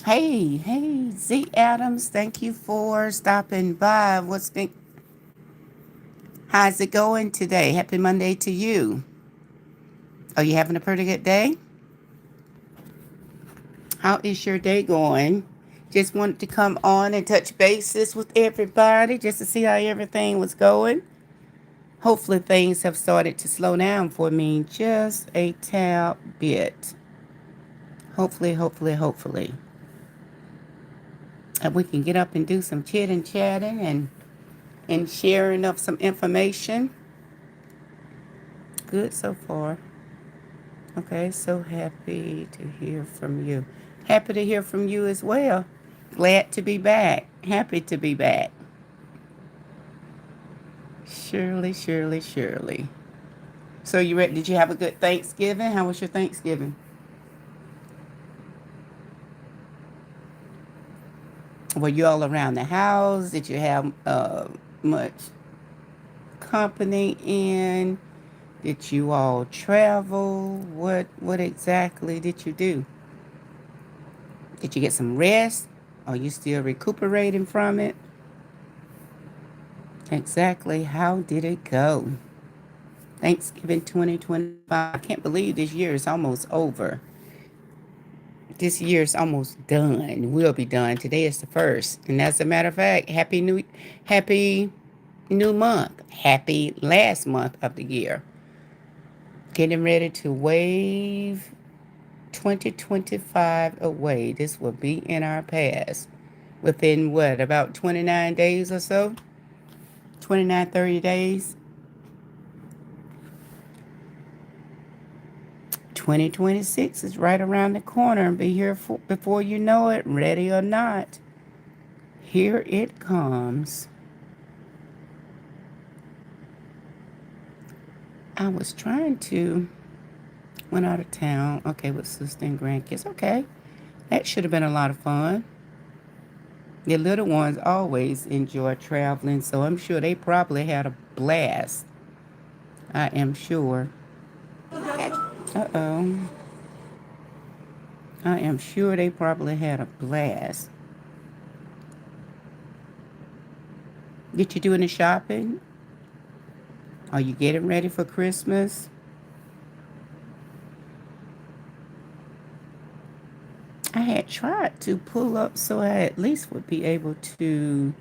Hey, Z Adams, thank you for stopping by. How's it going today? Happy Monday to you. Are you having a pretty good day? How is your day going? Just wanted to come on and touch bases with everybody just to see how everything was going. Hopefully, things have started to slow down for me just a tad bit. Hopefully. And we can get up and do some chit and chatting and sharing of some information. Good so far. Okay, so happy to hear from you. Happy to hear from you as well. Glad to be back. Happy to be back. Surely. So you ready? Did you have a good Thanksgiving? How was your Thanksgiving? Were you all around the house? Did you have much company in? Did you all travel? What exactly did you do? Did you get some rest? Are you still recuperating from it? Exactly. How did it go? Thanksgiving 2025. I can't believe this year is almost over. This year is almost done. We'll be done. Today is the first. And as a matter of fact, happy new month. Happy last month of the year. Getting ready to wave 2025 away. This will be in our past. Within what, about 29 days or so? 29, 30 days. 2026 is right around the corner and be here before you know it, ready or not. Here it comes. I was trying to, went out of town, okay, with sister and grandkids. Okay, that should have been a lot of fun. The little ones always enjoy traveling, so I'm sure they probably had a blast. I am sure. Uh-oh. I am sure they probably had a blast. Did you do any shopping? Are you getting ready for Christmas? I had tried to pull up so I at least would be able to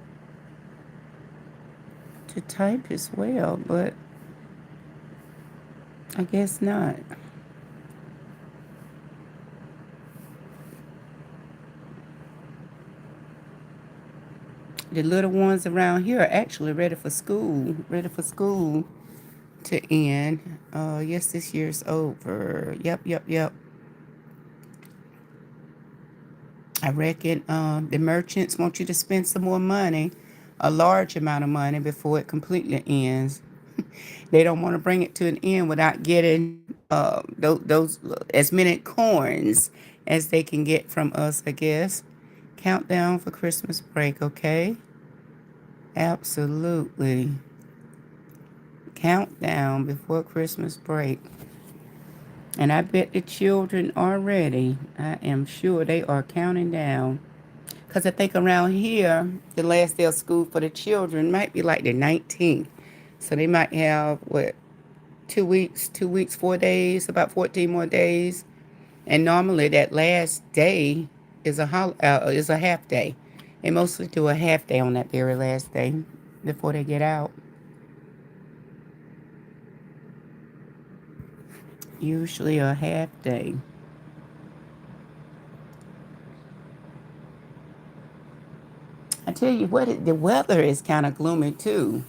type as well, but I guess not. The little ones around here are actually ready for school to end. Yes, this year's over. Yep. I reckon the merchants want you to spend some more money, a large amount of money before it completely ends. They don't want to bring it to an end without getting those as many coins as they can get from us, I guess. Countdown for Christmas break, okay? Absolutely. Countdown before Christmas break. And I bet the children are ready. I am sure they are counting down. Because I think around here, the last day of school for the children might be like the 19th. So they might have, 2 weeks, 4 days, about 14 more days. And normally that last day is a half day. They mostly do a half day on that very last day before they get out. Usually a half day. I tell you what, the weather is kind of gloomy too.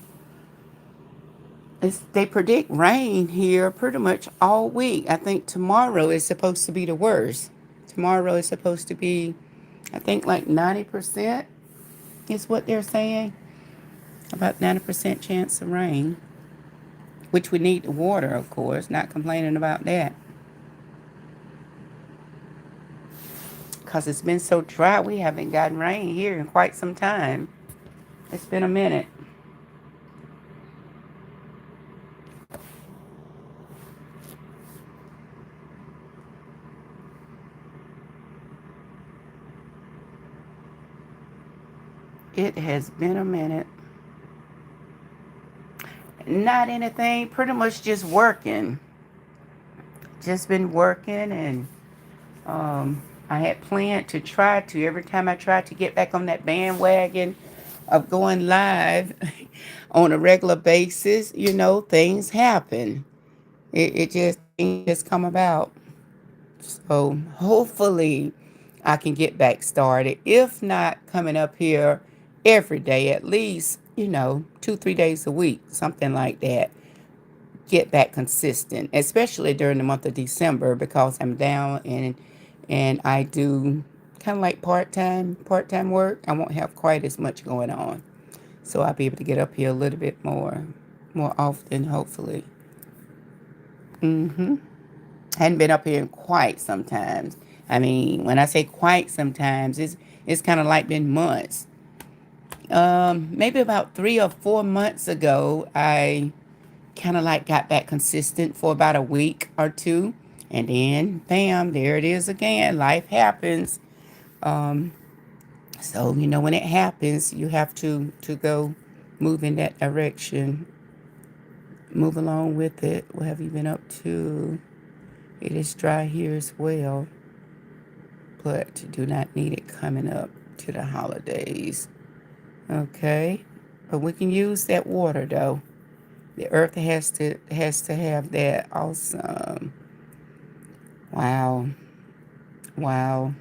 They predict rain here pretty much all week. I think tomorrow is supposed to be the worst. Tomorrow is supposed to be, I think, like 90% is what they're saying. About 90% chance of rain, which we need the water, of course. Not complaining about that. Because it's been so dry, we haven't gotten rain here in quite some time. It's been a minute. It has been a minute. Not anything, pretty much just working. Just been working, and I had planned to try to, every time I tried to get back on that bandwagon of going live on a regular basis, things happen. It just, things just come about. So hopefully I can get back started. If not coming up here every day, at least, 2, 3 days a week, something like that. Get back consistent, especially during the month of December, because I'm down and I do kind of like part time work. I won't have quite as much going on. So I'll be able to get up here a little bit more often, hopefully. Mm-hmm. Hadn't been up here in quite sometimes. I mean, when I say quite sometimes, it's kind of like been months. Maybe about 3 or 4 months ago, I kind of like got back consistent for about a week or two, and then bam, there it is again. Life happens. Um, so when it happens, you have to go move in that direction, move along with it. What have you been up to? It is dry here as well, but do not need it coming up to the holidays. Okay, but we can use that water though. The earth has to have that. Awesome. Wow. Wow.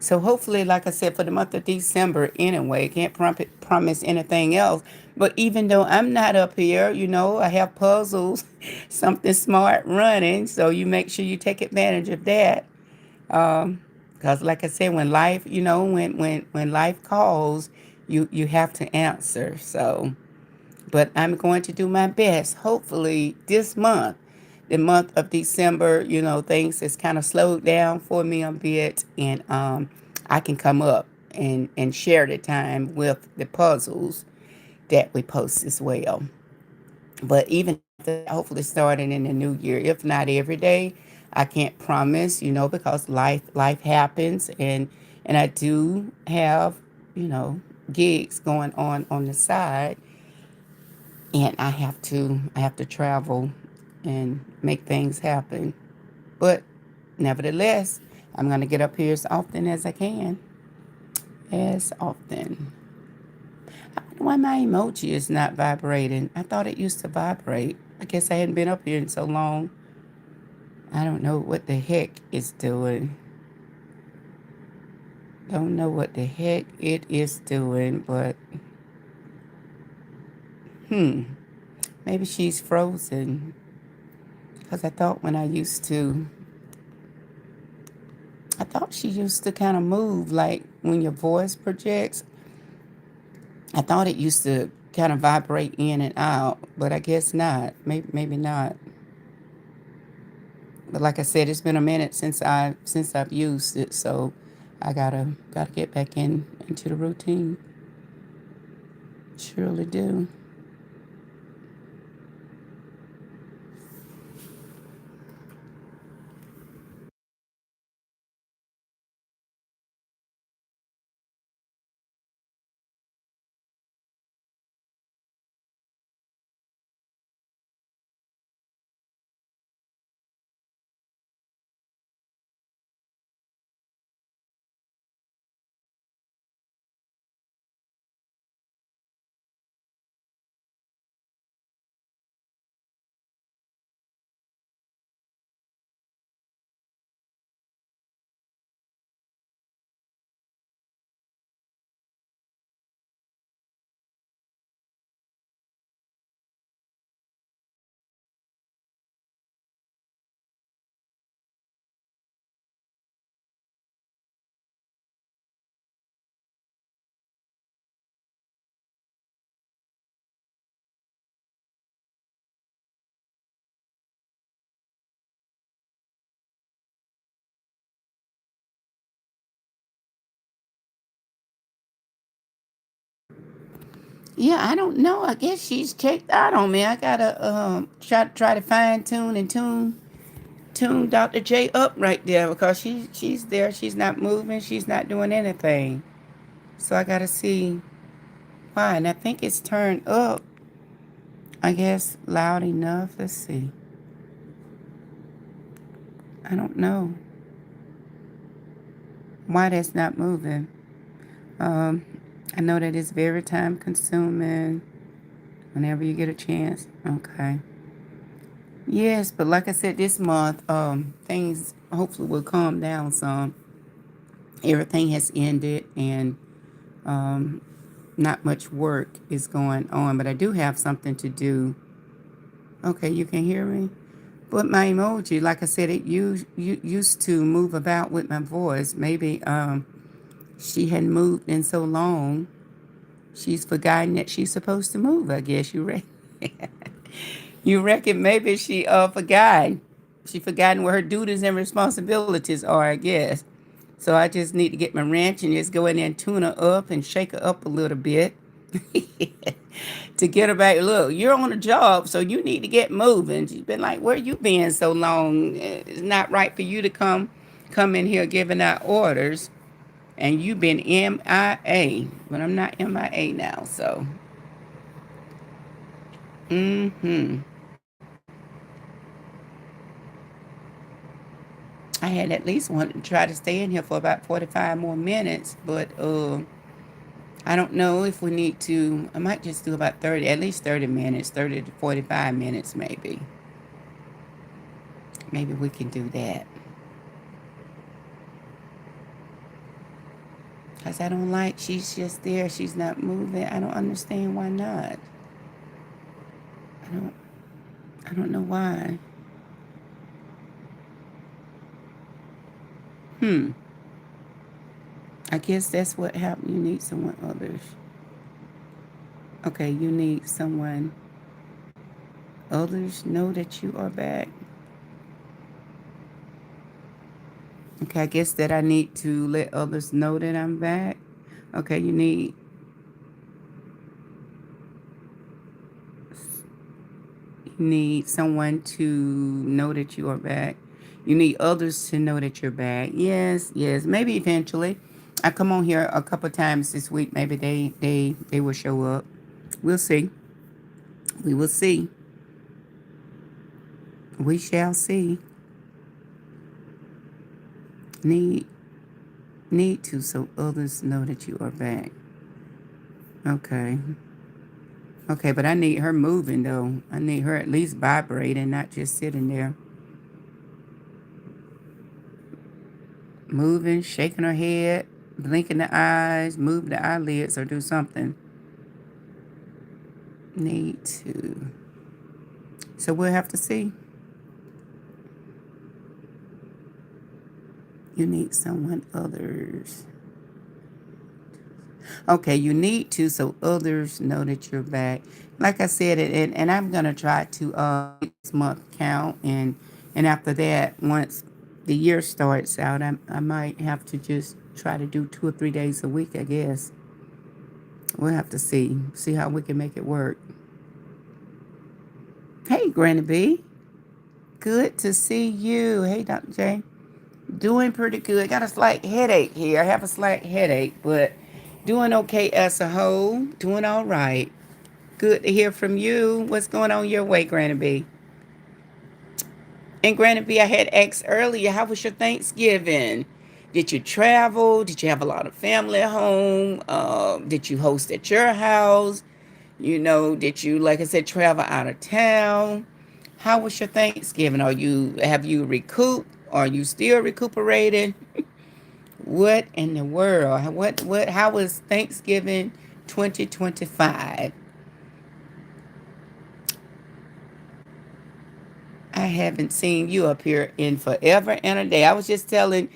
So hopefully, like I said, for the month of December anyway, can't promise anything else. But even though I'm not up here, I have puzzles, something smart running. So you make sure you take advantage of that. Because like I said, when life, when life calls, you have to answer. So, but I'm going to do my best. Hopefully this month, the month of December, things is kind of slowed down for me a bit, and I can come up and share the time with the puzzles that we post as well. But even after that, hopefully starting in the new year, if not every day, I can't promise, because life happens, and I do have, you know, gigs going on the side, and I have to travel and make things happen. But nevertheless, I'm gonna get up here as often as I can. As often. I wonder why my emoji is not vibrating. I thought it used to vibrate. I guess I hadn't been up here in so long. I don't know what the heck it's doing. Don't know what the heck it is doing, but hmm, maybe she's frozen. Because I thought she used to kind of move like when your voice projects. I thought it used to kind of vibrate in and out, but I guess not. Maybe not. But like I said, it's been a minute since I've used it, so I gotta get back into the routine. Surely do. Yeah, I don't know. I guess she's checked out on me. I gotta try to fine tune and tune Dr. J up right there because she's there. She's not moving. She's not doing anything. So I gotta see why. And I think it's turned up. I guess loud enough. Let's see. I don't know why that's not moving. Um, I know that it's very time consuming. Whenever you get a chance. Okay. Yes, but like I said, this month, things hopefully will calm down some. Everything has ended, and um, not much work is going on, but I do have something to do. Okay, you can hear me? But my emoji, like I said, it used to move about with my voice. Maybe she hadn't moved in so long. She's forgotten that she's supposed to move, I guess. You reckon maybe she forgot. She forgotten what her duties and responsibilities are, I guess. So I just need to get my wrench and just go in there and tune her up and shake her up a little bit to get her back. Look, you're on a job, so you need to get moving. She's been like, where you been so long? It's not right for you to come in here giving out orders. And you've been MIA. But I'm not MIA now, so. Mm-hmm. I had at least wanted to try to stay in here for about 45 more minutes, but I don't know if we need to. I might just do about 30, at least 30 minutes, 30 to 45 minutes maybe. Maybe we can do that. Because I don't like, she's just there, she's not moving. I don't understand why not. I don't, I don't know why. Hmm. I guess that's what happened. You need someone others. Okay, you need someone others know that you are back. Okay, I guess that I need to let others know that I'm back. Okay, you need someone to know that you are back. You need others to know that you're back. Yes, yes. Maybe eventually. I come on here a couple times this week. Maybe they will show up. We'll see. We will see. We shall see. Need need to so others know that you are back. Okay. Okay, but I need her moving though. I need her at least vibrating, not just sitting there. Moving, shaking her head, blinking the eyes, move the eyelids, or do something. Need to. So we'll have to see. You need someone others. Okay, you need to so others know that you're back. Like I said, and I'm gonna try to this month count, and after that, once the year starts out, I might have to just try to do 2 or 3 days a week. I guess we'll have to see how we can make it work. Hey, Granny B, good to see you. Hey, Dr. J, doing pretty good. Got a slight headache here. I have a slight headache, but doing okay as a whole. Doing all right. Good to hear from you. What's going on your way, Granny B? And Granny B, I had asked earlier, how was your Thanksgiving? Did you travel? Did you have a lot of family at home? Did you host at your house? Did you, like I said, travel out of town? How was your Thanksgiving? Have you recouped? Are you still recuperating? What in the world? How was Thanksgiving 2025? I haven't seen you up here in forever and a day. I was just telling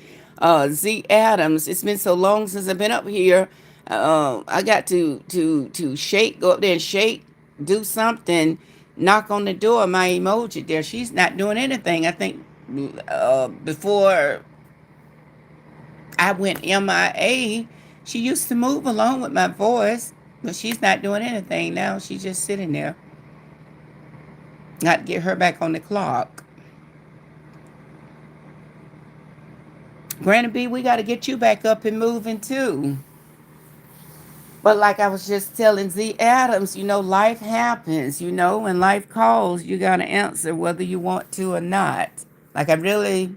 Z Adams, it's been so long since I've been up here. I got to shake, go up there and shake, do something, knock on the door. My emoji there, she's not doing anything. I think before I went MIA, she used to move along with my voice, but she's not doing anything now. She's just sitting there. Got to get her back on the clock. Granny B, we got to get you back up and moving too. But like I was just telling Z Adams, life happens, when life calls, you got to answer whether you want to or not. Like I really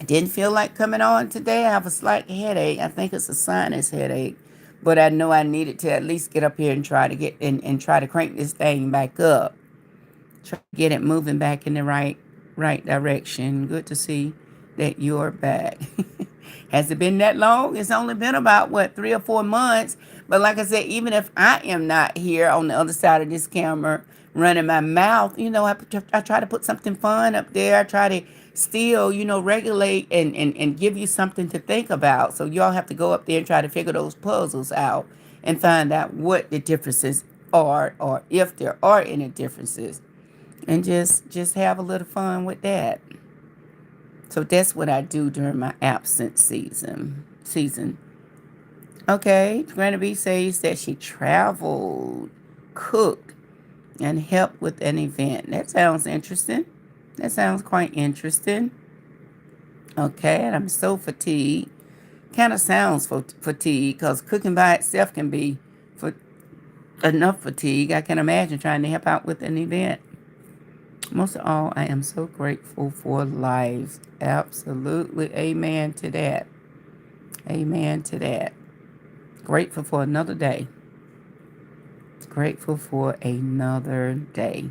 didn't feel like coming on today. I have a slight headache. I think it's a sinus headache. But I know I needed to at least get up here and try to try to crank this thing back up. Try to get it moving back in the right direction. Good to see that you're back. Has it been that long? It's only been about, what, 3 or 4 months. But like I said, even if I am not here on the other side of this camera running my mouth, I try to put something fun up there. I try to still, regulate and give you something to think about. So y'all have to go up there and try to figure those puzzles out and find out what the differences are, or if there are any differences, and just have a little fun with that. So that's what I do during my absence season. Okay, Granny B says that she traveled, cooked, and helped with an event. That sounds interesting. That sounds quite interesting. Okay, and I'm so fatigued. Kind of sounds fatigued, because cooking by itself can be for enough fatigue. I can imagine trying to help out with an event. Most of all, I am so grateful for life. Absolutely. Amen to that. Amen to that. Grateful for another day. Grateful for another day.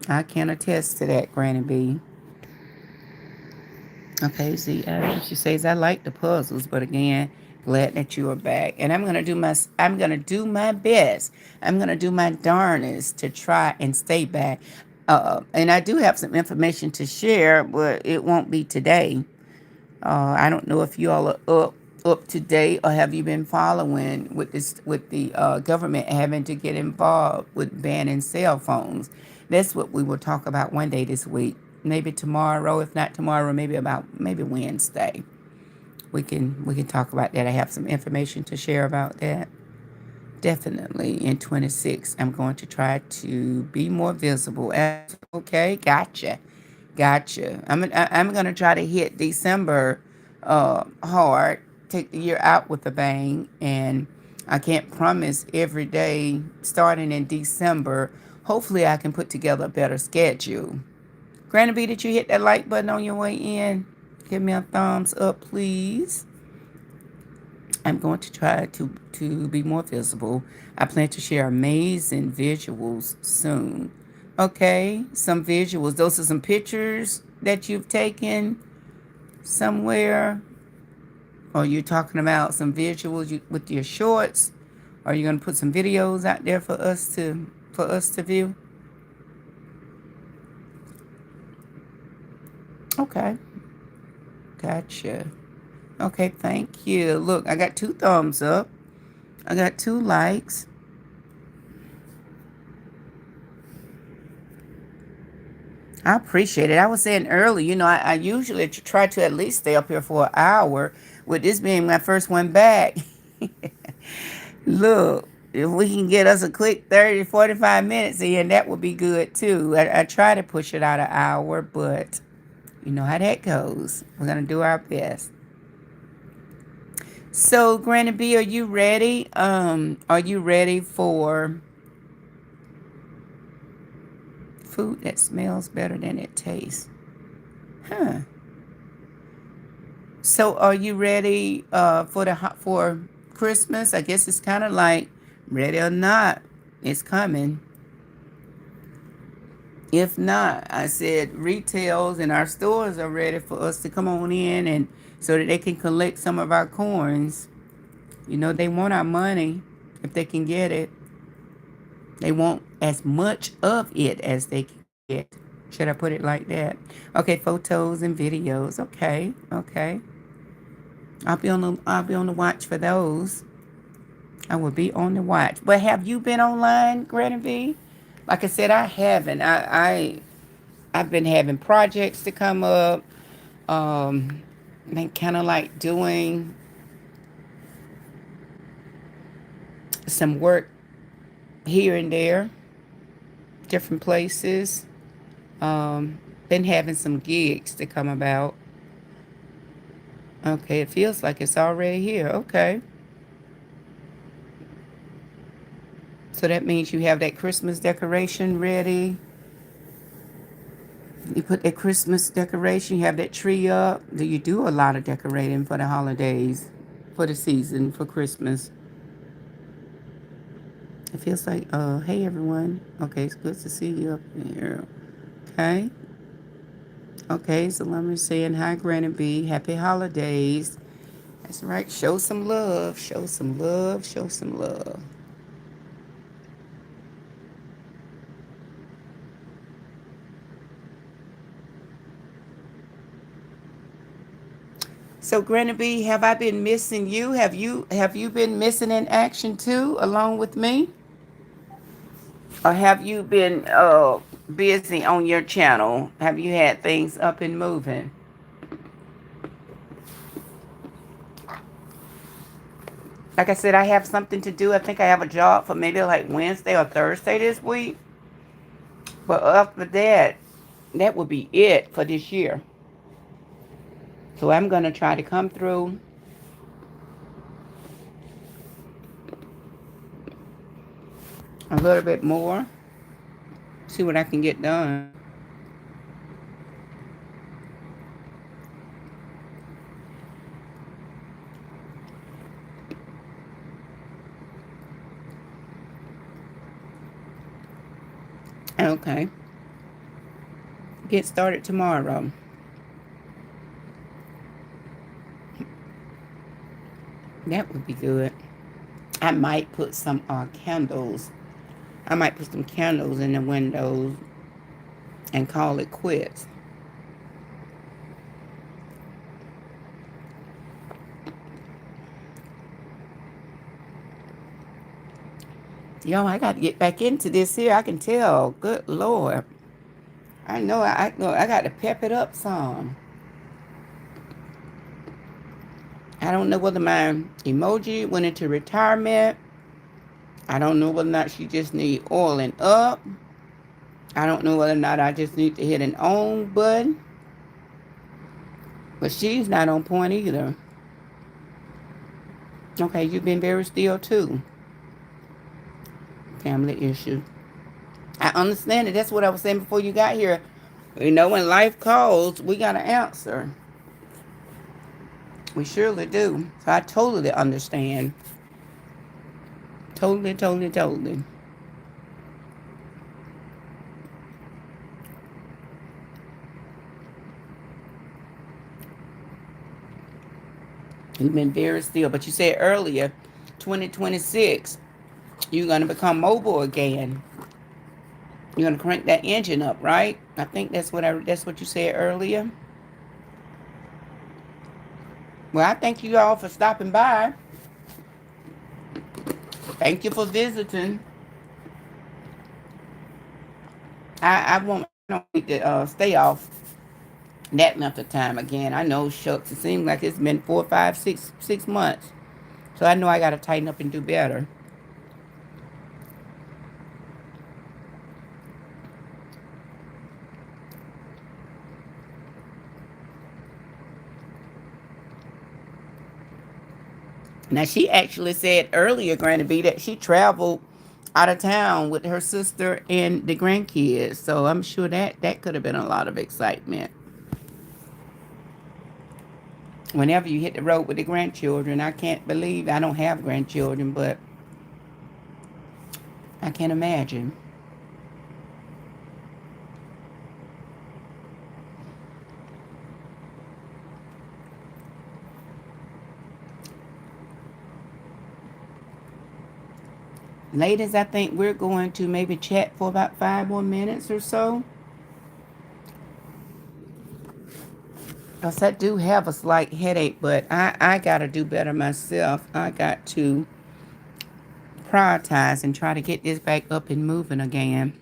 I can attest to that, Granny B. Okay, see, she says I like the puzzles, but again, glad that you are back. And I'm gonna do my best. I'm gonna do my darnest to try and stay back. And I do have some information to share, but it won't be today. I don't know if you all are up to date, or have you been following with the government having to get involved with banning cell phones. That's what we will talk about one day this week. Maybe tomorrow. If not tomorrow, maybe Wednesday. We can talk about that. I have some information to share about that. Definitely in 26, I'm going to try to be more visible. Okay, gotcha. I'm gonna try to hit December hard. Take the year out with a bang, and I can't promise every day starting in December. Hopefully, I can put together a better schedule. Granny B, did you hit that like button on your way in? Give me a thumbs up, please. I'm going to try to be more visible. I plan to share amazing visuals soon. Okay, some visuals. Those are some pictures that you've taken somewhere. Or you're talking about some visuals with your shorts. Are you going to put some videos out there for us to view? Okay, gotcha. Okay, thank you. Look, I got 2 thumbs up. I got 2 likes. I appreciate it. I was saying earlier, I usually try to at least stay up here for an hour. With this being my first one back, look, if we can get us a quick 30 to 45 minutes in, that would be good too. I try to push it out an hour, but you know how that goes. We're going to do our best. So, Granny B, are you ready? Are you ready for food that smells better than it tastes? Huh. So, are you ready for Christmas? I guess it's kind of like ready or not, it's coming. If not, I said retails and our stores are ready for us to come on in, and so that they can collect some of our coins. They want our money if they can get it. They want as much of it as they can get. Should I put it like that? Okay, photos and videos. Okay. I'll be on the watch for those. I will be on the watch. But have you been online, Granny V? Like I said, I haven't. I've been having projects to come up. Been kind of like doing some work here and there, different places. Been having some gigs to come about. Okay, it feels like it's already here. Okay. So that means you have that Christmas decoration ready. You put that Christmas decoration, you have that tree up. Do you do a lot of decorating for the holidays, for the season, for Christmas? It feels like, hey everyone. Okay, it's good to see you up here. Okay. Okay, so let me saying hi, Granny B. Happy holidays. That's right. Show some love. Show some love. Show some love. So, Granny B, have I been missing you? Have you been missing in action too, along with me? Or have you been busy on your channel? Have you had things up and moving? Like I said, I have something to do. I think I have a job for maybe like Wednesday or Thursday this week. But after that, that will be it for this year. So I'm going to try to come through a little bit more, see what I can get done. Okay. Get started tomorrow. That would be good. I might put some candles. I might put some candles in the windows and call it quits. Yo, I got to get back into this here. I can tell. Good Lord. I know I got to pep it up some. I don't know whether my emoji went into retirement. I don't know whether or not she just need oiling up. I don't know whether or not I just need to hit an on button. But she's not on point either. Okay, you've been very still too. Family issue. I understand it. That's what I was saying before you got here. You know, when life calls, we got to answer. We surely do. So I totally understand. Totally, totally, totally. You've been very still. But you said earlier, 2026, you're going to become mobile again. You're going to crank that engine up, right? I think that's what you said earlier. Well, I thank you all for stopping by. Thank you for visiting. I don't need to stay off that length of time again. I know, shucks, it seems like it's been 4, 5, 6 months. So I know I got to tighten up and do better. Now, she actually said earlier, Granny B, that she traveled out of town with her sister and the grandkids. So I'm sure that could have been a lot of excitement. Whenever you hit the road with the grandchildren, I can't believe I don't have grandchildren, but I can't imagine. Ladies, I think we're going to maybe chat for about 5 more minutes or so. Because I do have a slight headache, but I got to do better myself. I got to prioritize and try to get this back up and moving again.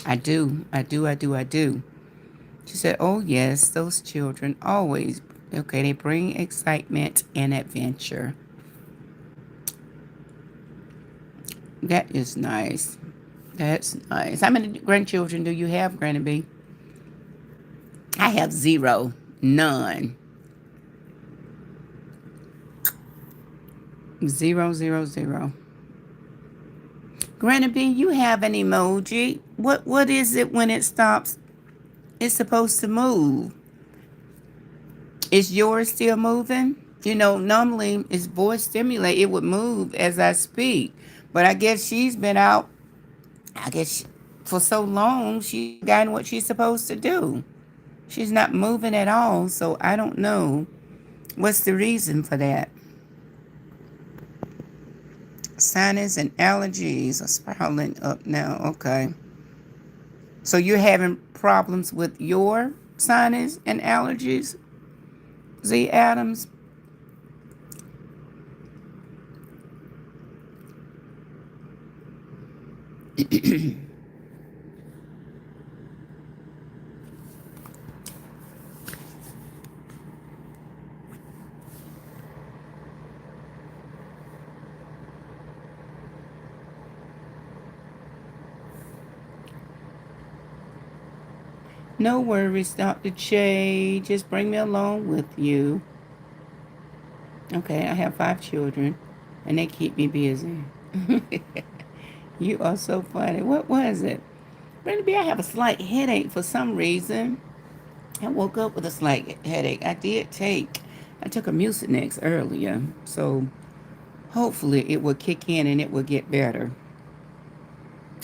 I do. I do. I do. I do. She said, oh, yes, those children always, okay, they bring excitement and adventure. That is nice. That's nice. How many grandchildren do you have, Granny B? I have zero. None. 000. Granny B, you have an emoji. What is it when it stops? It's supposed to move. Is yours still moving? You know, normally it's voice stimulate. It would move as I speak. But I guess she's been out, I guess, for so long, she's forgotten what she's supposed to do. She's not moving at all. So I don't know what's the reason for that. Sinus and allergies are spiraling up now. Okay. So you're having problems with your sinus and allergies, Z Adams? No worries, Dr. J. Just bring me along with you. Okay, I have 5 children, and they keep me busy. You are so funny. What was it? Brenda B, I have a slight headache for some reason. I woke up with a slight headache. I took a Mucinex earlier, so hopefully it will kick in and it will get better.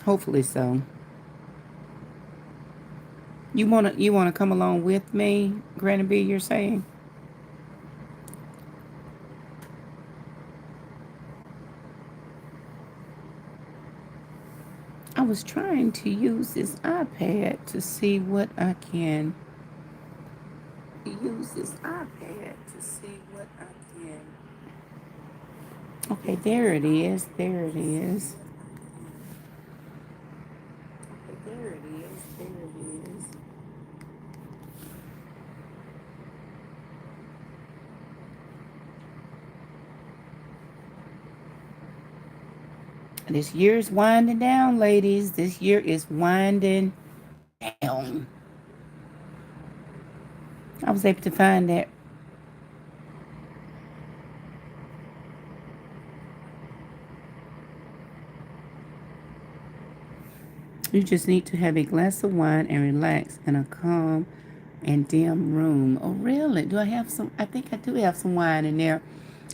Hopefully so. You wanna come along with me, Granny B, you're saying? I was trying to use this iPad to see what I can use this iPad to see what I can. Okay, there it is. There it is. Okay, there it is. There it is. This year's winding down, ladies. This year is winding down. I was able to find that. You just need to have a glass of wine and relax in a calm and dim room. Oh, really? Do I have some? I think I do have some wine in there.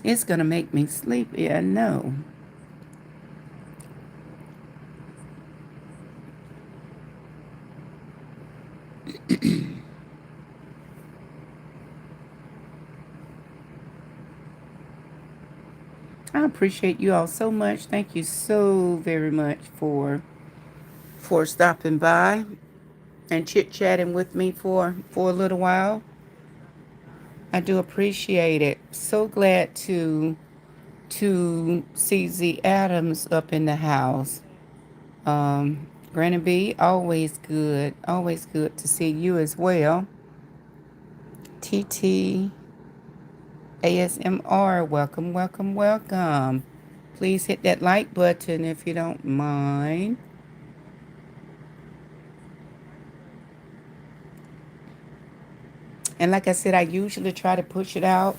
It's going to make me sleepy, I know. I appreciate you all so much. Thank you so very much for stopping by and chit chatting with me for a little while. I do appreciate it. So glad to see Z Adams up in the house. Granny B, always good to see you as well. TT ASMR, welcome, welcome, welcome. Please hit that like button if you don't mind. And like I said, I usually try to push it out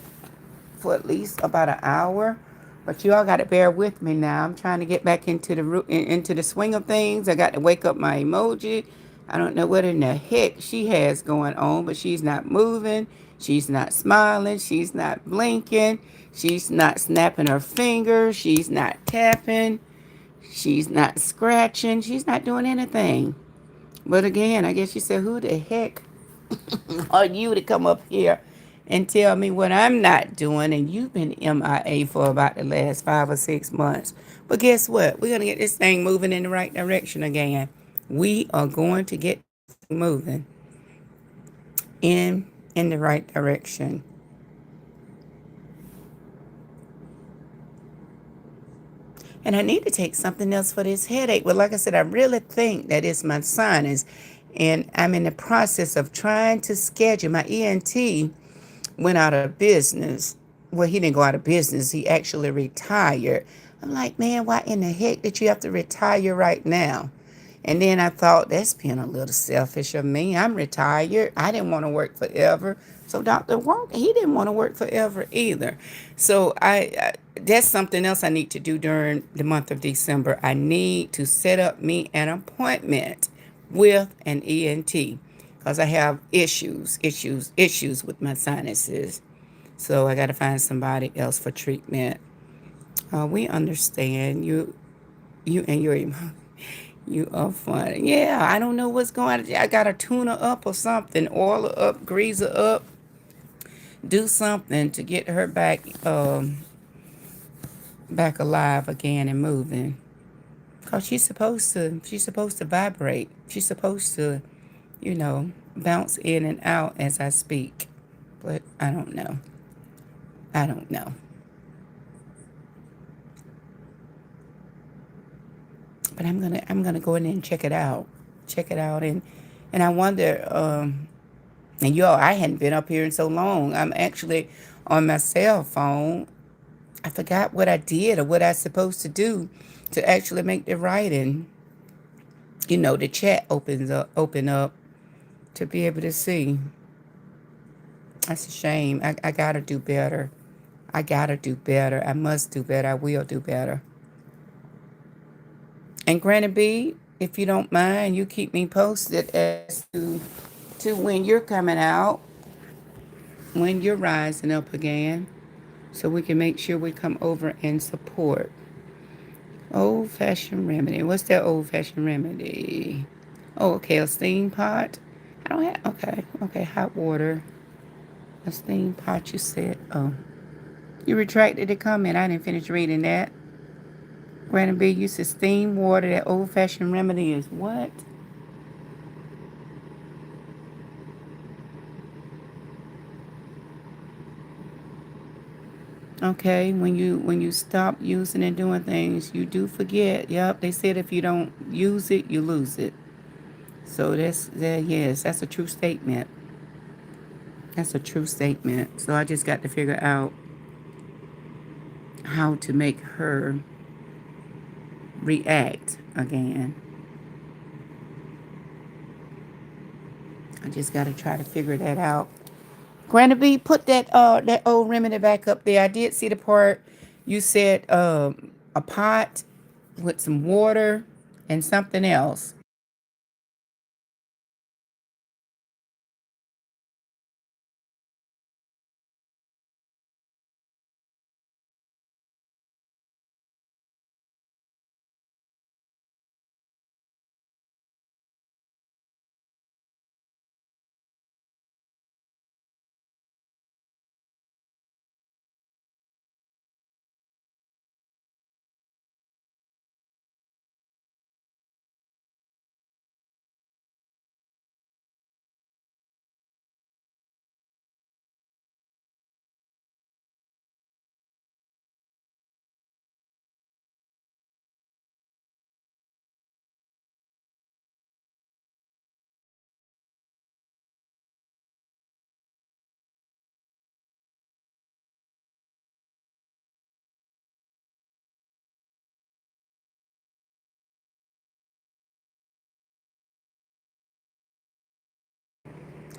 for at least about an hour. But you all got to bear with me now. I'm trying to get back into the swing of things. I got to wake up my emoji. I don't know what in the heck she has going on, but she's not moving. She's not smiling. She's not blinking. She's not snapping her fingers. She's not tapping. She's not scratching. She's not doing anything. But again, I guess she said, who the heck are you to come up here and tell me what I'm not doing? And you've been MIA for about the last 5 or 6 months. But guess what? We're going to get this thing moving in the right direction again. We are going to get moving in the right direction. And I need to take something else for this headache. But like I said, I really think that it's my sinus. And I'm in the process of trying to schedule. My ENT went out of business. Well, he didn't go out of business. He actually retired. I'm like, man, why in the heck did you have to retire right now? And then I thought, that's being a little selfish of me. I'm retired. I didn't want to work forever. So Dr. Walker, he didn't want to work forever either. So that's something else I need to do during the month of December. I need to set up me an appointment with an ENT because I have issues with my sinuses. So I got to find somebody else for treatment. We understand you and your you are funny. Yeah, I don't know what's going on. I got to tune her up or something, oil her up, grease her up, do something to get her back alive again and moving. Cause she's supposed to vibrate. She's supposed to, bounce in and out as I speak. But I don't know. I don't know. But I'm gonna go in there and check it out. Check it out and I wonder, and I hadn't been up here in so long. I'm actually on my cell phone. I forgot what I did or what I was supposed to do to actually make the writing. The chat open up to be able to see. That's a shame. I gotta do better. I gotta do better. I must do better. I will do better. And Granny B, if you don't mind, you keep me posted as to when you're coming out, when you're rising up again, so we can make sure we come over and support. Old fashioned remedy. What's that old fashioned remedy? Oh, okay, a steam pot. I don't have. Okay, hot water. A steam pot. You said. Oh, you retracted the comment. I didn't finish reading that. Granny B, you said steam water. That old fashioned remedy is what? Okay, when you stop using and doing things, you do forget. Yep, they said if you don't use it, you lose it. So yes, that's a true statement. That's a true statement. So I just got to figure out how to make her react again. I just got to try to figure that out. Granny B, put that old remedy back up there. I did see the part you said a pot with some water and something else.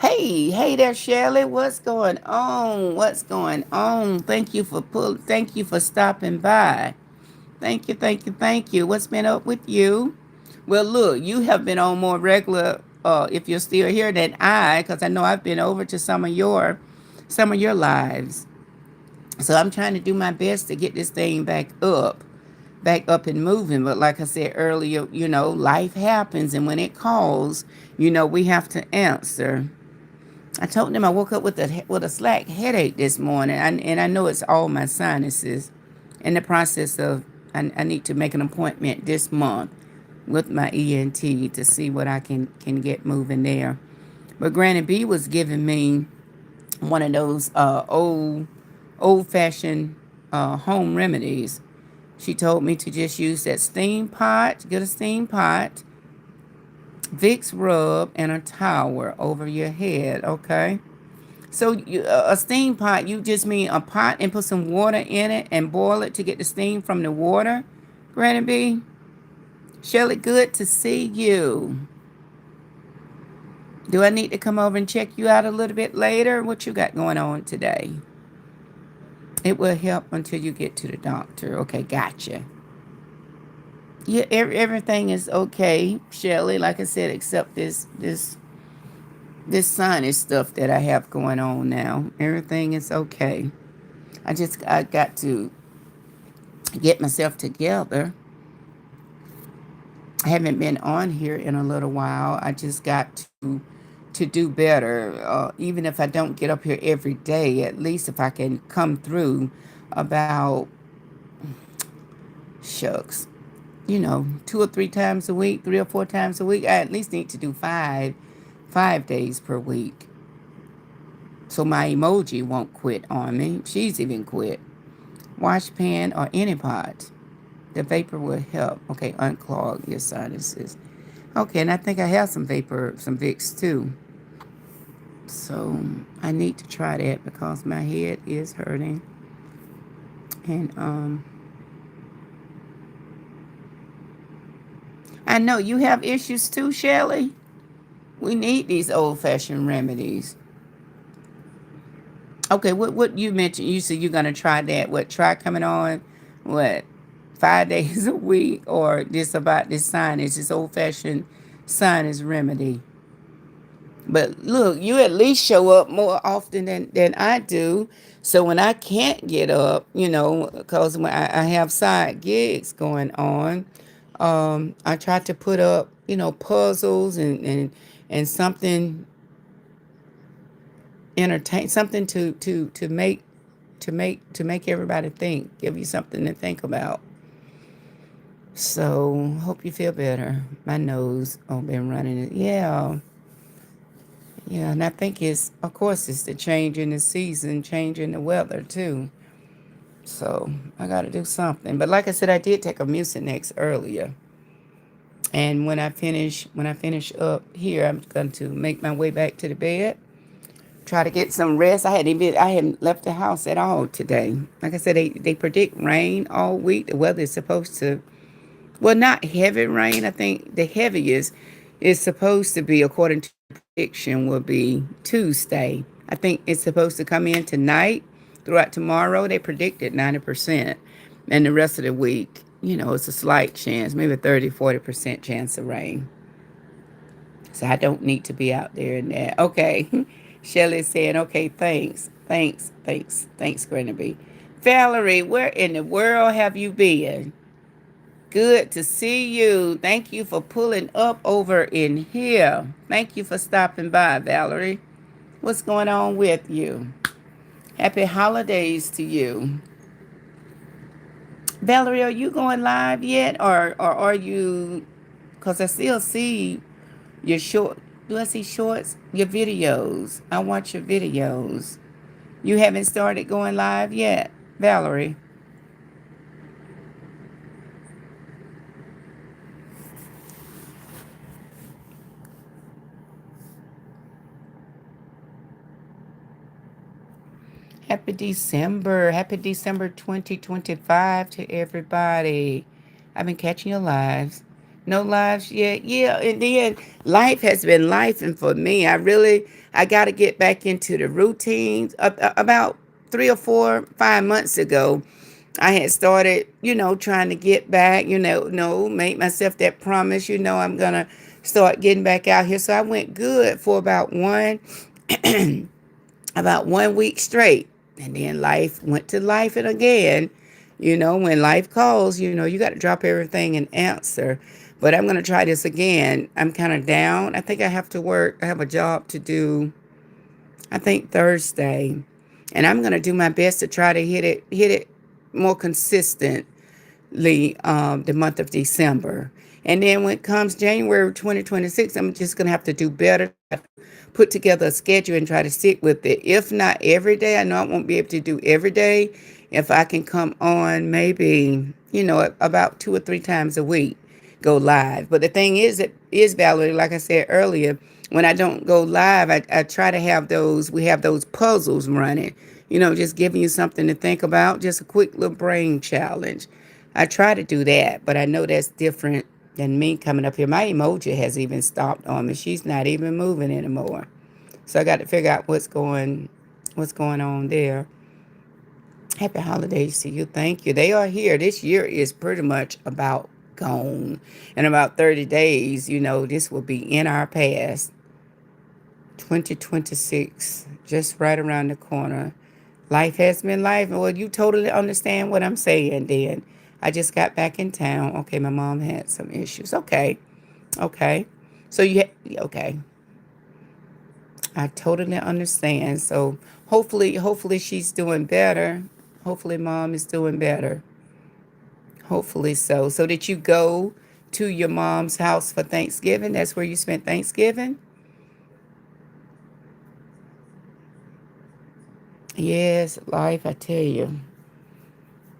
Hey there, Shelley. What's going on? What's going on? Thank you for stopping by. Thank you. What's been up with you? Well, look, you have been on more regular, if you're still here, than because I know I've been over to some of your lives. So I'm trying to do my best to get this thing back up and moving. But like I said earlier, life happens, and when it calls, we have to answer. I told them I woke up with a slack headache this morning, and I know it's all my sinuses. In the process of, I need to make an appointment this month with my ENT to see what I can get moving there. But Granny B was giving me one of those old fashioned home remedies. She told me to just use that steam pot, get a steam pot, Vicks rub, and a towel over your head, okay? So a steam pot, you just mean a pot and put some water in it and boil it to get the steam from the water, Granny B? Shirley, good to see you. Do I need to come over and check you out a little bit later? What you got going on today? It will help until you get to the doctor. Okay, gotcha. Yeah, everything is okay, Shelley. Like I said, except this sinus stuff that I have going on now. Everything is okay. I got to get myself together. I haven't been on here in a little while. I just got to do better. Even if I don't get up here every day, at least if I can come through about shucks, 2 or 3 times a week, 3 or 4 times a week. I at least need to do five days per week. So my emoji won't quit on me. She's even quit. Wash pan or any pot. The vapor will help. Okay, unclog your sinuses. Okay, and I think I have some vapor, some Vicks too. So I need to try that because my head is hurting. And I know you have issues too, Shelley. We need these old-fashioned remedies. Okay, what you mentioned? You said you're gonna try that. What? Try coming on, what? 5 days a week, or this about this sinus, this old-fashioned sinus remedy. But look, you at least show up more often than I do. So when I can't get up, because when I have side gigs going on, I try to put up, puzzles and something entertain, something to make everybody think, give you something to think about. So hope you feel better. My nose, been running it. Yeah. Yeah, and I think of course, it's the change in the season, change in the weather too. So I got to do something. But like I said, I did take a Mucinex earlier, and when I finish up here, I'm going to make my way back to the bed, try to get some rest. I hadn't left the house at all today. Like I said, they predict rain all week. The weather is supposed to, well, not heavy rain. I think the heaviest is supposed to be, according to the prediction, will be Tuesday. I think it's supposed to come in tonight. Throughout tomorrow, they predicted 90%. And the rest of the week, it's a slight chance, maybe 30-40% chance of rain. So I don't need to be out there in that. Okay. Shelly's saying, okay, thanks, Granby. Valerie, where in the world have you been? Good to see you. Thank you for pulling up over in here. Thank you for stopping by, Valerie. What's going on with you? Happy holidays to you. Valerie, are you going live yet? Or are you, because I still see your short, do I see shorts? Your videos. I watch your videos. You haven't started going live yet, Valerie? Happy December. Happy December 2025 to everybody. I've been catching your lives. No lives yet. Yeah, and then life has been life, and for me, I got to get back into the routines. About 3 or 4, 5 months ago, I had started, trying to get back, no, make myself that promise, I'm going to start getting back out here. So I went good for about 1 week straight. And then life went to life and again. When life calls, you got to drop everything and answer. But I'm going to try this again. I'm kind of down. I think I have to work. I have a job to do, I think Thursday. And I'm going to do my best to try to hit it more consistently the month of December. And then when it comes January 2026, I'm just going to have to do better, put together a schedule and try to stick with it. If not every day, I know I won't be able to do every day. If I can come on maybe, about 2 or 3 times a week, go live. But the thing is, Valerie, like I said earlier, when I don't go live, I try to we have those puzzles running, just giving you something to think about, just a quick little brain challenge. I try to do that, but I know that's different And me coming up here, my emoji has even stopped on me. She's not even moving anymore. So I got to figure out what's going on there. Happy holidays to you. Thank you. They are here. This year is pretty much about gone. In about 30 days, this will be in our past. 2026, just right around the corner. Life has been life. Well, you totally understand what I'm saying then. I just got back in town. Okay, my mom had some issues. Okay. Okay. So okay. I totally understand. So hopefully she's doing better. Hopefully mom is doing better. Hopefully so. So did you go to your mom's house for Thanksgiving? That's where you spent Thanksgiving? Yes, life, I tell you.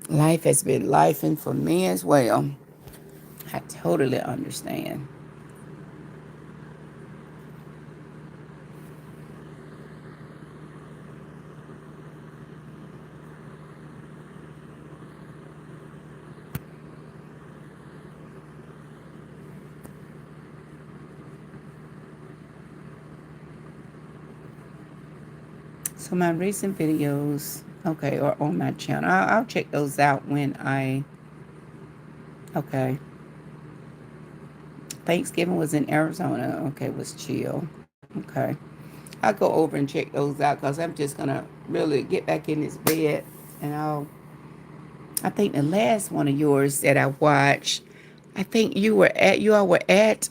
Life has been lifing for me as well. I totally understand. So my recent videos, okay, are on my channel. I'll check those out when okay. Thanksgiving was in Arizona. Okay, was chill. Okay. I'll go over and check those out because I'm just going to really get back in this bed and I think the last one of yours that I watched, I think you all were at,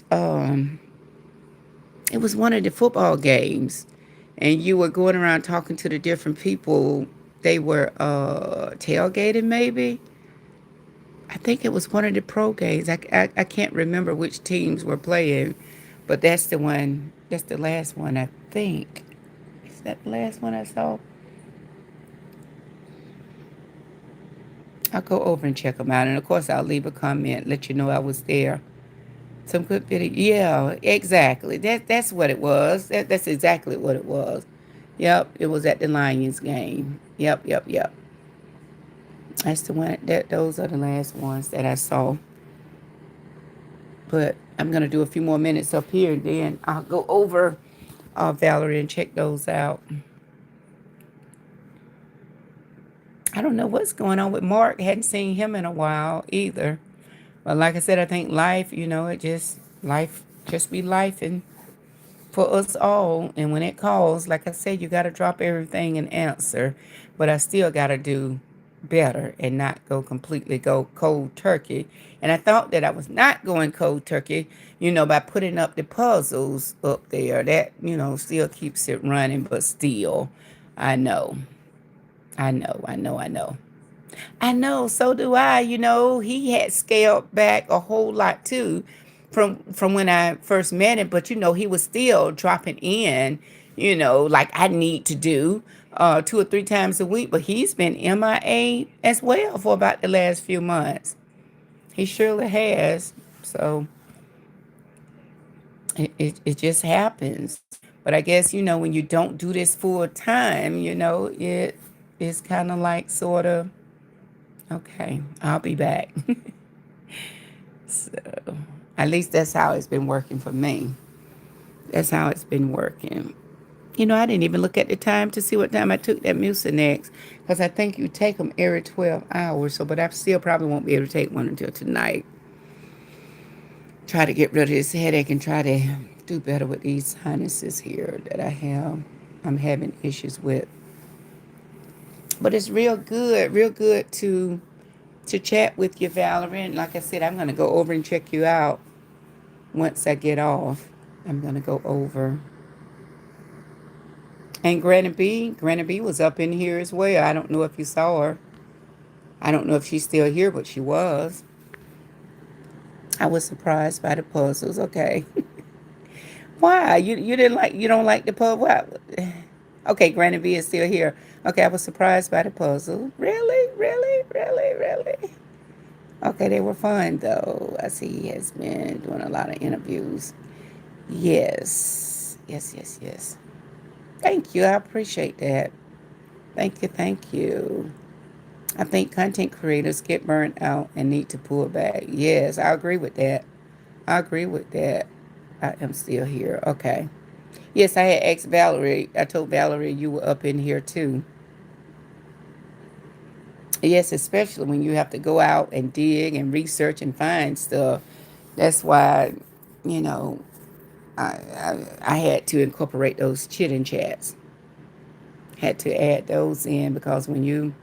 it was one of the football games and you were going around talking to the different people. They were tailgating maybe. I think it was one of the pro games. I can't remember which teams were playing, but that's the one. That's the last one, I think. Is that the last one I saw? I'll go over and check them out. And of course, I'll leave a comment, let you know I was there. Some good video. Yeah, exactly. That's what it was. That's exactly what it was. Yep, it was at the Lions game. Yep. That's the one. Those are the last ones that I saw. But I'm gonna do a few more minutes up here, and then I'll go over Valerie and check those out. I don't know what's going on with Mark. Hadn't seen him in a while either. But like I said, I think life, life just be life and for us all. And when it calls, like I said, you got to drop everything and answer. But I still got to do better and not go cold turkey. And I thought that I was not going cold turkey, by putting up the puzzles up there. That, still keeps it running, but still, I know. I know. I know, so do I. He had scaled back a whole lot too from when I first met him, but he was still dropping in, like I need to do 2 or 3 times a week, but he's been MIA as well for about the last few months. He surely has. So it just happens. But I guess, when you don't do this full time, it is kind of like sort of, okay, I'll be back. So at least that's how it's been working for me. That's how it's been working. I didn't even look at the time to see what time I took that Mucinex because I think you take them every 12 hours. So, but I still probably won't be able to take one until tonight. Try to get rid of this headache and try to do better with these sinuses here that I have. I'm having issues with. But it's real good to chat with you, Valerie. And like I said, I'm going to go over and check you out once I get off. I'm going to go over. And Granny B was up in here as well. I don't know if you saw her. I don't know if she's still here, but she was. I was surprised by the puzzles. Okay. Why? You don't like the puzzle? What? Okay, Granny B is still here. Okay, I was surprised by the puzzle. Really? Okay, they were fun though. I see he has been doing a lot of interviews. Yes. Thank you. I appreciate that. Thank you. I think content creators get burnt out and need to pull back. Yes, I agree with that. I agree with that. I am still here. Okay. Yes, I had asked Valerie. I told Valerie you were up in here too. Yes, especially when you have to go out and dig and research and find stuff. That's why, you know, I had to incorporate those chit and chats. Had to add those in because when you,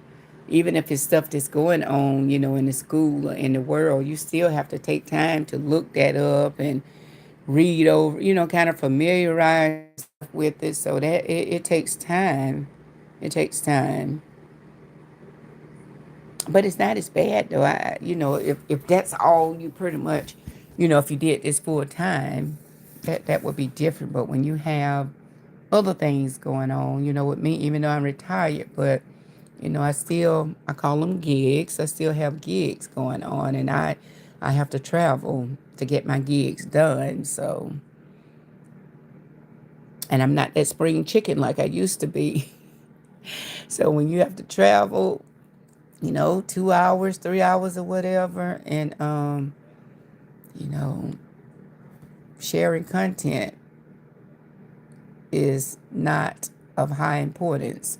even if it's stuff that's going on, in the school or in the world, you still have to take time to look that up and read over, kind of familiarize yourself with it. So that it takes time. It takes time. But it's not as bad though. If that's all you pretty much, if you did this full time, that would be different. But when you have other things going on, with me, even though I'm retired, but I call them gigs. I still have gigs going on, and I have to travel to get my gigs done. So, and I'm not that spring chicken like I used to be. So when you have to travel, 2 hours, 3 hours, or whatever, and you know, sharing content is not of high importance.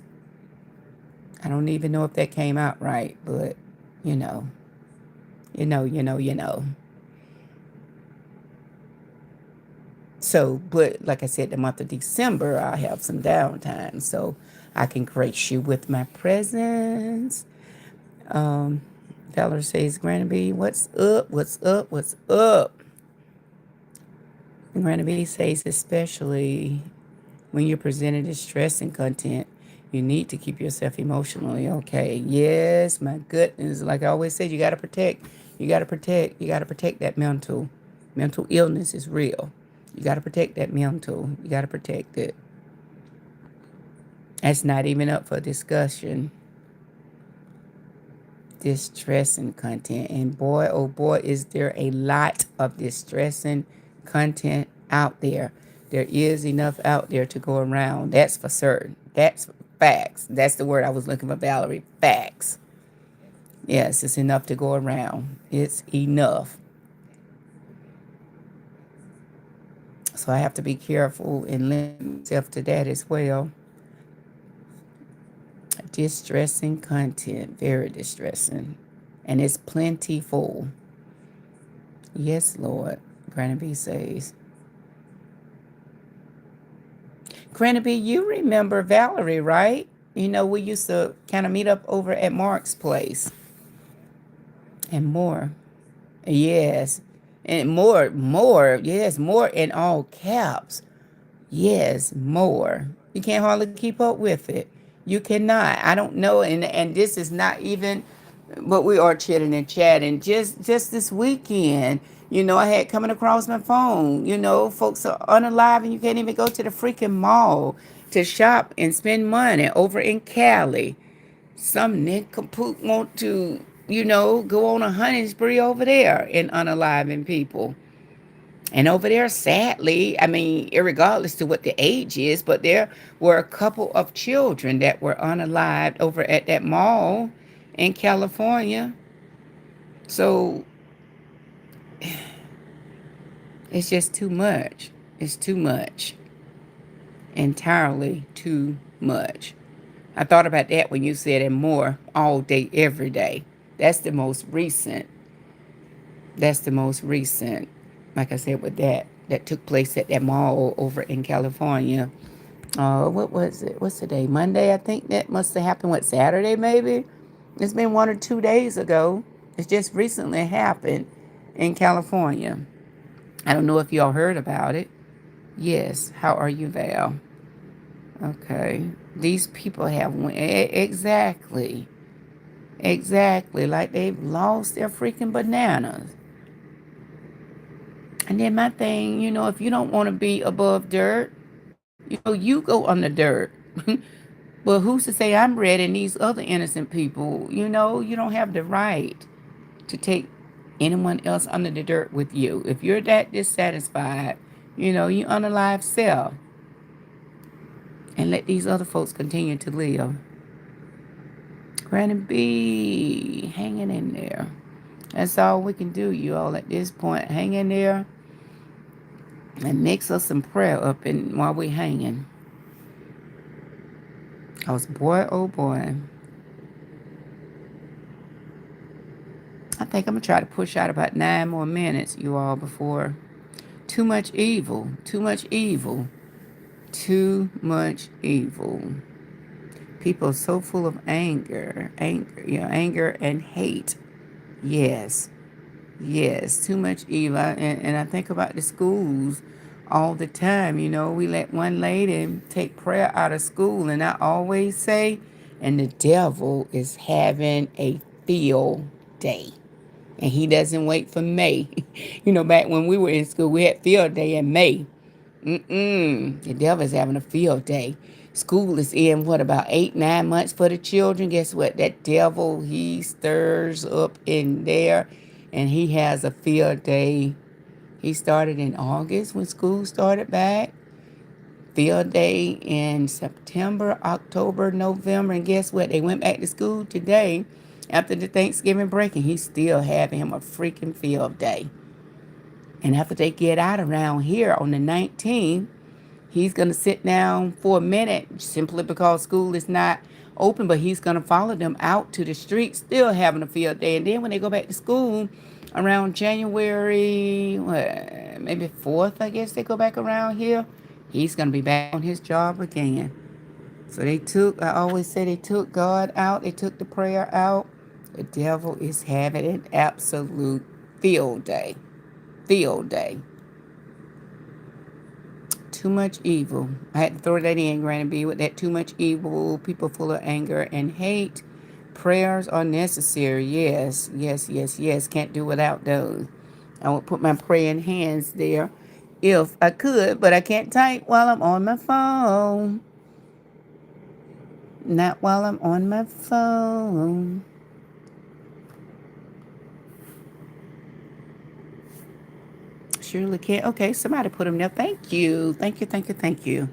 I don't even know if that came out right, but you know, you know. So, but like I said, the month of December, I'll have some downtime, so I can grace you with my presence. Um, Valerie says, Granny B, what's up? What's up? What's up? Granny B says, especially when you're presented as stress and content, you need to keep yourself emotionally okay. Yes, my goodness. Like I always said, you got to protect. You got to protect. You got to protect that mental. Mental illness is real. You got to protect that mental. You got to protect it. That's not even up for discussion. Distressing content. And boy, oh boy, is there a lot of distressing content out there. There is enough out there to go around. That's for certain. That's facts. That's the word I was looking for, Valerie. Facts. Yes, it's enough to go around. It's enough. So I have to be careful and limit myself to that as well. Distressing content. Very distressing. And it's plentiful. Yes, Lord. Granny B says. Granny B, you remember Valerie, right? We used to kind of meet up over at Mark's place. And more. Yes. And more. Yes, more in all caps. Yes, more. You can't hardly keep up with it. You cannot. I don't know. And this is not even, but we are chitting and chatting. Just this weekend, I had coming across my phone. Folks are unalive and you can't even go to the freaking mall to shop and spend money over in Cali. Some nincompoop want to, go on a hunting spree over there in unaliving people. And over there, sadly, I mean, irregardless to what the age is, but there were a couple of children that were unalived over at that mall in California. So it's just too much. It's too much. Entirely too much. I thought about that when you said and more all day, every day. That's the most recent. That's the most recent. Like I said, with that took place at that mall over in California. What was it? What's today? Monday, I think that must have happened. What, Saturday maybe? It's been 1 or 2 days ago. It's just recently happened in California. I don't know if y'all heard about it. Yes. How are you, Val? Okay. These people have exactly, exactly, like they've lost their freaking bananas. And then my thing, if you don't want to be above dirt, you go on the dirt. But who's to say I'm red and these other innocent people? You don't have the right to take anyone else under the dirt with you. If you're that dissatisfied, you unalive self and let these other folks continue to live. Granny B, hanging in there. That's all we can do, you all, at this point. Hang in there and mix us some prayer up in while we're hanging. Cause boy, oh boy, I think I'm gonna try to push out about 9 more minutes, you all, before too much evil, too much evil, too much evil. People are so full of anger and hate. Yes, yes, too much evil. And I think about the schools all the time. We let one lady take prayer out of school, and I always say, and the devil is having a field day. And he doesn't wait for May. Back when we were in school, we had field day in May. The devil's having a field day. School is in, what, about 8, 9 months for the children? Guess what? That devil, he stirs up in there, and he has a field day. He started in August when school started back. Field day in September, October, November. And guess what? They went back to school today after the Thanksgiving break, and he's still having him a freaking field day. And after they get out around here on the 19th, he's going to sit down for a minute simply because school is not open, but he's going to follow them out to the street, still having a field day. And then when they go back to school around January, maybe 4th, I guess they go back around here, he's going to be back on his job again. So I always say they took God out, they took the prayer out. The devil is having an absolute field day. Field day. Too much evil. I had to throw that in, Granny B, with that too much evil, people full of anger and hate. Prayers are necessary. Yes, yes, yes, yes. Can't do without those. I would put my praying hands there if I could, but I can't type while I'm on my phone. Not while I'm on my phone. Surely can't. Okay, somebody put them there. Thank you. Thank you, thank you, thank you.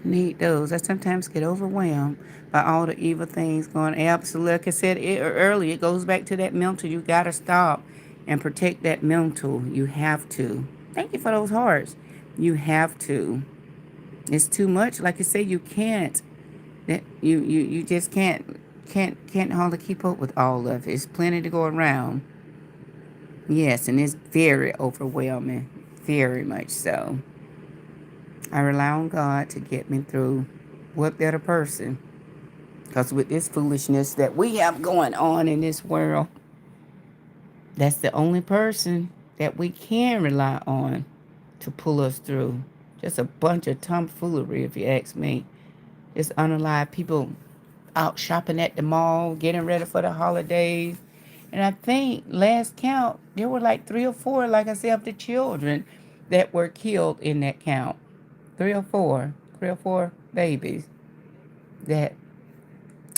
Need those. I sometimes get overwhelmed by all the evil things going. Absolutely, like I said earlier, it goes back to that mental. You gotta stop and protect that mental. You have to. Thank you for those hearts. You have to. It's too much. Like I say, you can't. That you just can't hardly keep up with all of it. It's plenty to go around. Yes, and it's very overwhelming. Very much so. I rely on God to get me through. What better person? Because with this foolishness that we have going on in this world, that's the only person that we can rely on to pull us through. Just a bunch of tomfoolery, if you ask me. Just unalive people out shopping at the mall, getting ready for the holidays. And I think last count, there were like 3 or 4, like I said, of the children that were killed in that count. 3 or 4 babies that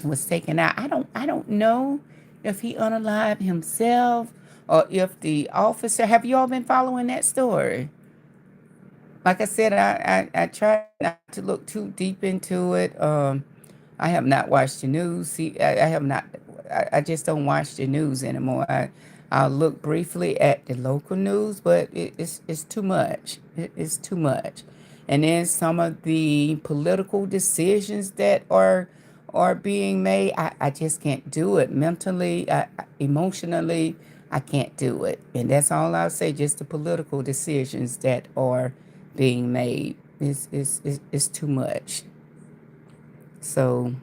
was taken out. I don't know if he unalived himself or if the officer. Have you all been following that story? Like I said, I tried not to look too deep into it. I have not watched the news. See, I have not. I just don't watch the news anymore. I'll look briefly at the local news, but it's too much. It's too much. And then some of the political decisions that are being made, I just can't do it mentally, emotionally. I can't do it, and that's all I'll say. Just the political decisions that are being made is too much. So,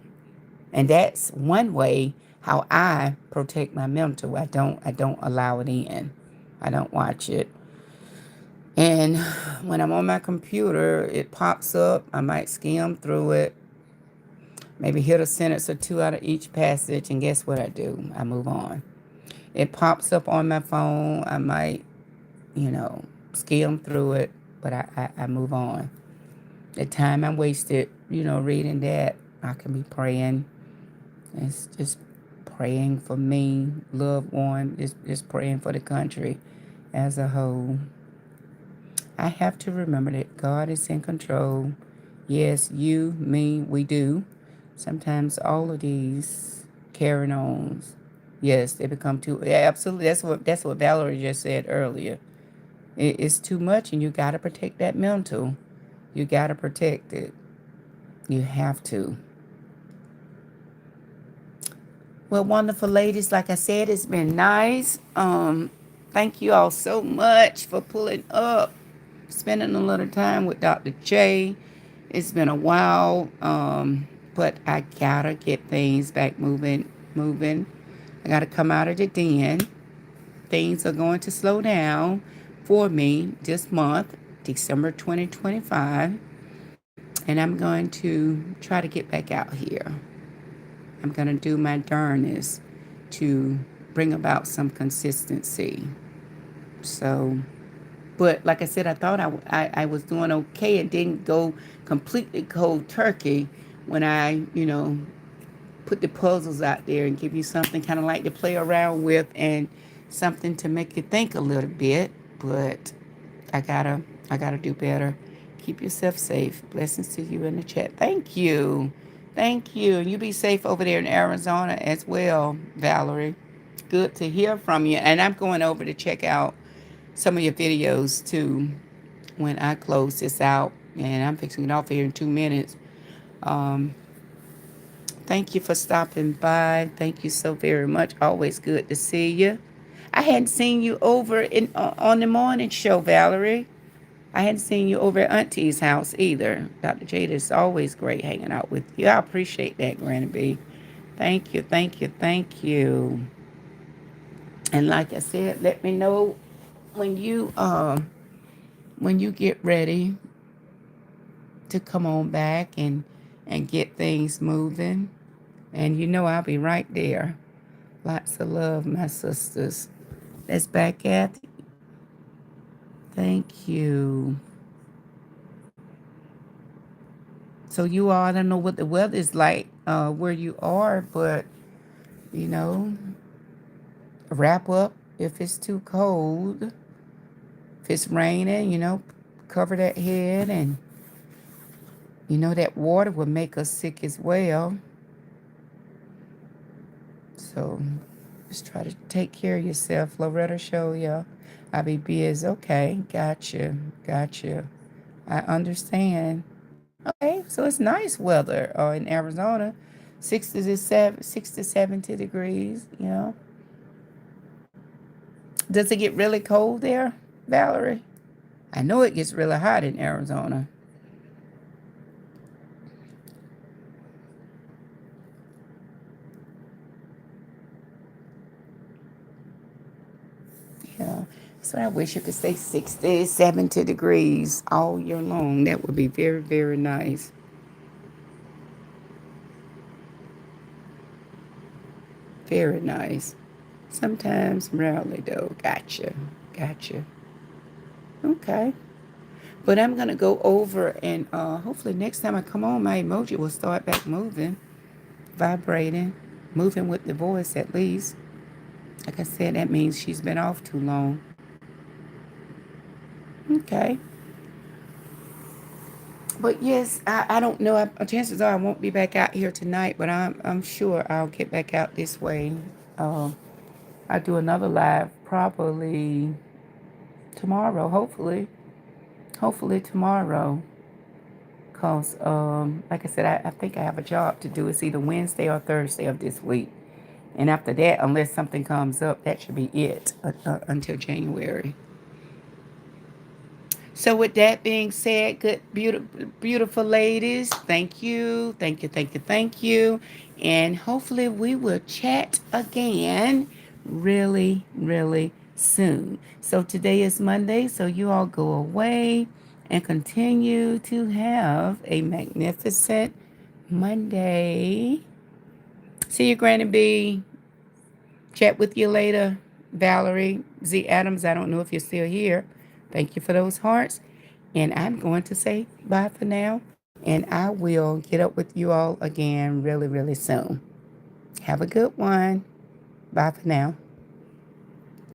and that's one way how I protect my mental. I don't allow it in. I don't watch it. And when I'm on my computer, it pops up. I might skim through it, maybe hit a sentence or two out of each passage, and guess what I do? I move on. It pops up on my phone. I might, skim through it, but I move on. The time I wasted, reading that, I can be praying. It's just praying for me, loved one, just praying for the country as a whole. I have to remember that God is in control. Yes, you, me, we do. Sometimes all of these carrying ons. Yes, they become too. Yeah, absolutely. That's what Valerie just said earlier. It's too much, and you got to protect that mental. You got to protect it. You have to. Well, wonderful ladies, like I said, it's been nice. Thank you all so much for pulling up, spending a little time with Dr. J. It's been a while, but I gotta get things back moving. I gotta come out of the den. Things are going to slow down for me this month, December 2025, and I'm going to try to get back out here. I'm going to do my darnest to bring about some consistency. So, but like I said, I thought I was doing okay. It didn't go completely cold turkey when I put the puzzles out there and give you something kind of like to play around with and something to make you think a little bit. But I gotta I gotta do better. Keep yourself safe. Blessings to you in the chat. Thank you. Thank you. And you be safe over there in Arizona as well, Valerie. Good to hear from you. And I'm going over to check out some of your videos too when I close this out. And I'm fixing it off here in 2 minutes. Um, Thank you for stopping by. Thank you so very much. Always good to see you. I hadn't seen you over on the morning show, Valerie. I hadn't seen you over at Auntie's house either. Dr. Jada, it's always great hanging out with you. I appreciate that, Granny B. Thank you, thank you, thank you. And like I said, let me know when you get ready to come on back and get things moving. And you know I'll be right there. Lots of love, my sisters. That's back at. Thank you. So you all, I don't know what the weather is like where you are, but you know, wrap up if it's too cold. If it's raining, cover that head, and that water will make us sick as well. So just try to take care of yourself. Loretta show ya. I'll be busy. Okay, gotcha, gotcha. I understand. Okay, so it's nice weather in Arizona, 60 to 70 degrees. Does it get really cold there, Valerie? I know it gets really hot in Arizona. Yeah. So I wish you could stay 60, 70 degrees all year long. That would be very, very nice. Very nice. Sometimes, rarely though. Gotcha. Gotcha. Okay. But I'm gonna go over and hopefully next time I come on, my emoji will start back moving, vibrating, moving with the voice at least. Like I said, that means she's been off too long. Okay. But yes, I don't know. Chances are I won't be back out here tonight, but I'm sure I'll get back out this way. Uh, I'll do another live probably tomorrow, hopefully. Hopefully tomorrow. Because, like I said, I think I have a job to do. It's either Wednesday or Thursday of this week. And after that, unless something comes up, that should be it until January. So with that being said, good, beautiful ladies, thank you, thank you, thank you, thank you. And hopefully we will chat again really, really soon. So today is Monday, so you all go away and continue to have a magnificent Monday. See you, Granny B. Chat with you later, Valerie Z. Adams. I don't know if you're still here. Thank you for those hearts. And I'm going to say bye for now. And I will get up with you all again really, really soon. Have a good one. Bye for now.